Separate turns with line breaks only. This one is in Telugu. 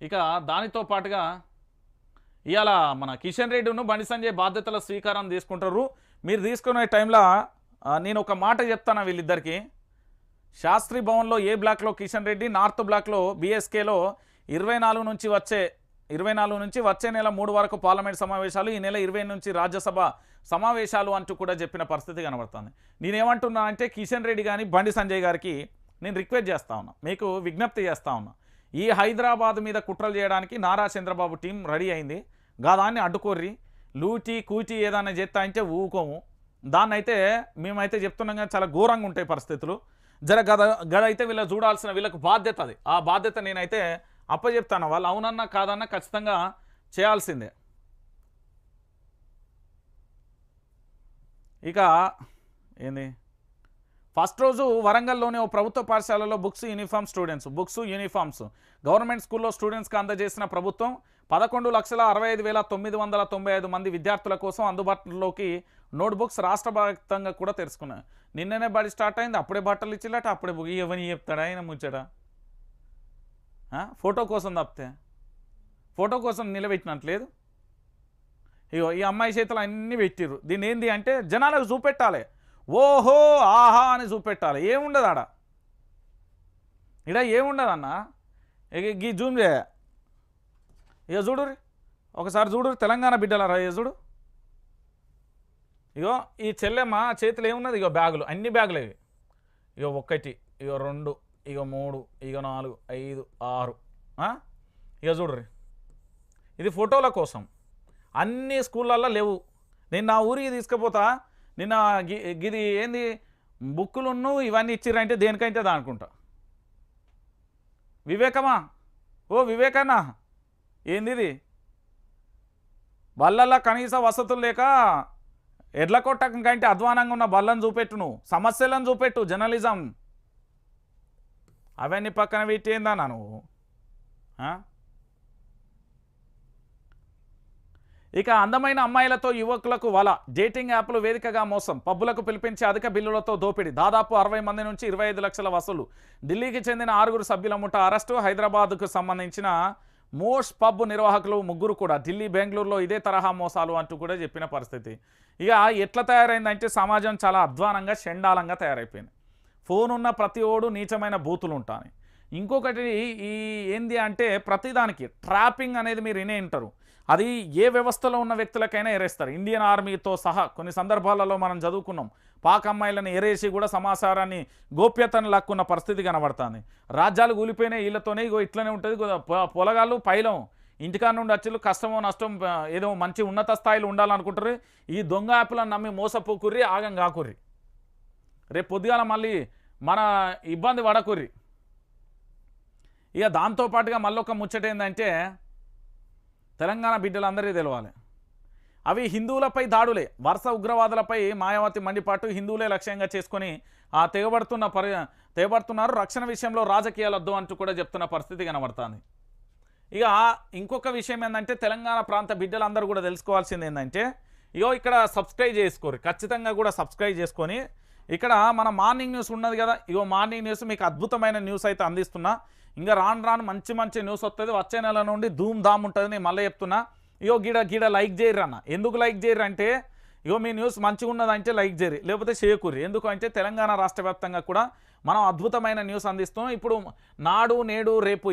ఇక దానితో పాటుగా ఇవాళ మన కిషన్ రెడ్డిను బండి సంజయ్ బాధ్యతల స్వీకారం తీసుకుంటారు. మీరు తీసుకునే టైంలో నేను ఒక మాట చెప్తాను వీళ్ళిద్దరికి. శాస్త్రి భవన్లో ఏ బ్లాక్లో కిషన్ రెడ్డి, నార్త్ బ్లాక్లో బీఎస్కేలో 24 నుంచి వచ్చే నెల 3 వరకు పార్లమెంట్ సమావేశాలు, ఈ నెల 20 నుంచి రాజ్యసభ సమావేశాలు అంటూ కూడా చెప్పిన పరిస్థితి కనబడుతుంది. నేనేమంటున్నా అంటే కిషన్ రెడ్డి కానీ బండి సంజయ్ గారికి నేను రిక్వెస్ట్ చేస్తా ఉన్నా, మీకు విజ్ఞప్తి చేస్తా ఉన్నా. ఈ హైదరాబాద్ మీద కుట్రలు చేయడానికి నారా చంద్రబాబు టీం రెడీ అయింది. దాన్ని అడ్డుకోర్రి, లూటీ కూటీ ఏదైనా చేస్తా అంటే ఊకోము. దాన్నైతే మేమైతే చెప్తున్నాం కానీ చాలా ఘోరంగా ఉంటాయి పరిస్థితులు. గదైతే వీళ్ళకి చూడాల్సిన వీళ్ళకు బాధ్యత, అది ఆ బాధ్యత నేనైతే అప్పచెప్తాను. వాళ్ళు అవునన్నా కాదన్నా ఖచ్చితంగా చేయాల్సిందే. ఇక ఏంది, ఫస్ట్ రోజు వరంగల్లోని ఓ ప్రభుత్వ పాఠశాలలో బుక్స్ యూనిఫామ్స్ గవర్నమెంట్ స్కూల్లో స్టూడెంట్స్కి అందజేసిన ప్రభుత్వం 11,65,995 మంది విద్యార్థుల కోసం అందుబాటులోకి నోట్బుక్స్ రాష్ట్ర వ్యాప్తంగా కూడా తెరుచుకున్నాయి. నిన్ననే బడి స్టార్ట్ అయింది, అప్పుడే బట్టలు ఇచ్చిలట, అప్పుడే ఇవన్నీ చెప్తాడా ఆయన ముచ్చట. ఫోటో కోసం తప్పితే ఫోటో కోసం నిలబెట్టినట్లేదు. ఇగో ఈ అమ్మాయి చేతులు అన్నీ పెట్టిర్రు. దీన్ని ఏంది అంటే జనాలకు చూపెట్టాలి, ఓహో ఆహా అని చూపెట్టాలి. ఏముండదు ఆడ, ఏముండదన్న. ఈ జూమ్ చేయ, ఇక చూడుర్రి ఒకసారి చూడుర్రి తెలంగాణ బిడ్డలారా, చూడు. ఇగో ఈ చెల్లెమ్మ చేతులు ఏమున్నది, ఇగో బ్యాగులు, అన్ని బ్యాగులు ఇవి. ఇగో 1, ఇగో 2, ఇగో 3, ఇగో 4, 5, 6. ఇక చూడ్రి, ఇది ఫోటోల కోసం. అన్ని స్కూళ్ళల్లో లేవు. నేను నా ఊరికి తీసుకుపోతా, నిన్న గిది ఏంది బుక్కులున్ను ఇవన్నీ ఇచ్చిర్రంటే దేనికంటే దానుకుంటా. వివేకమా, ఓ వివేకన్నా, ఏంది ఇది? బళ్ళల్లో కనీస వసతులు లేక ఎడ్ల కొట్టకం కంటే అధ్వానంగా ఉన్న బళ్ళను చూపెట్టు, నువ్వు సమస్యలను చూపెట్టు, జర్నలిజం అవన్నీ పక్కన పెట్టేందన్నా నువ్వు. ఇక అందమైన అమ్మాయిలతో యువకులకు వల, డేటింగ్ యాప్లు వేదికగా మోసం, పబ్బులకు పిలిపించి అధిక బిల్లులతో దోపిడీ, దాదాపు 60 మంది నుంచి 25 లక్షల వసూలు, ఢిల్లీకి చెందిన 6 సభ్యుల ముఠ అరెస్టు, హైదరాబాద్కు సంబంధించిన మోస్ట్ పబ్ నిర్వాహకులు 3 కూడా ఢిల్లీ, బెంగళూరులో ఇదే తరహా మోసాలు అంటూ కూడా చెప్పిన పరిస్థితి. ఇక ఎట్లా తయారైందంటే సమాజం చాలా అధ్వానంగా చండాలంగా తయారైపోయింది. ఫోన్ ఉన్న ప్రతి ఓడు నీచమైన బూతులు ఉంటాయి. ఇంకొకటి ఈ ఏంది అంటే ప్రతిదానికి ట్రాపింగ్ అనేది మీరు వినే ఉంటారు. అది ఏ వ్యవస్థలో ఉన్న వ్యక్తులకైనా ఎరేస్తారు. ఇండియన్ ఆర్మీతో సహా కొన్ని సందర్భాలలో మనం చదువుకున్నాం, పాక్ అమ్మాయిలను ఎరేసి కూడా సమాచారాన్ని గోప్యతను లాక్కున్న పరిస్థితి కనబడుతుంది. రాజ్యాలు కూలిపోయినాయి వీళ్ళతోనే. ఇగో ఇట్లనే ఉంటుంది. పొలగాళ్ళు పైలం ఇంటికాడ నుండి వచ్చి కష్టమో నష్టం ఏదో మంచి ఉన్నత స్థాయిలో ఉండాలనుకుంటారు. ఈ దొంగ యాప్లను నమ్మి మోసపోకుర్రి, ఆగం కాకుర్రి. రేపు పొద్దుగాల మళ్ళీ మన ఇబ్బంది పడకుర్రి. ఇక దాంతోపాటుగా మళ్ళొక ముచ్చట ఏంటంటే తెలంగాణ బిడ్డలందరికీ తెలవాలి, అవి హిందువులపై దాడులే. వరుస ఉగ్రవాదులపై మాయావతి మండిపాటు, హిందువులే లక్ష్యంగా చేసుకొని తెగబడుతున్నారు. రక్షణ విషయంలో రాజకీయాలు వద్దు అంటూ కూడా చెప్తున్న పరిస్థితి కనబడుతుంది. ఇక ఇంకొక విషయం ఏంటంటే తెలంగాణ ప్రాంత బిడ్డలందరూ కూడా తెలుసుకోవాల్సింది ఏంటంటే, ఇగో ఇక్కడ సబ్స్క్రైబ్ చేసుకోరు, ఖచ్చితంగా కూడా సబ్స్క్రైబ్ చేసుకొని ఇక్కడ మన మార్నింగ్ న్యూస్ ఉన్నది కదా, ఇగో మార్నింగ్ న్యూస్ మీకు అద్భుతమైన న్యూస్ అయితే అందిస్తున్నా. ఇంకా రాను మంచి న్యూస్ వస్తుంది. వచ్చే నెల నుండి ధూమ్ ధామ్ ఉంటుంది. నేను మళ్ళీ చెప్తున్నా. ఇగో గీడ లైక్ చేయరు అన్న. ఎందుకు లైక్ చేయరు అంటే, ఇగో మీ న్యూస్ మంచిగా ఉన్నదంటే లైక్ చేయరు, లేకపోతే చేయకూరి. ఎందుకంటే తెలంగాణ రాష్ట్ర వ్యాప్తంగా కూడా మనం అద్భుతమైన న్యూస్ అందిస్తున్నాం. ఇప్పుడు నాడు నేడు రేపు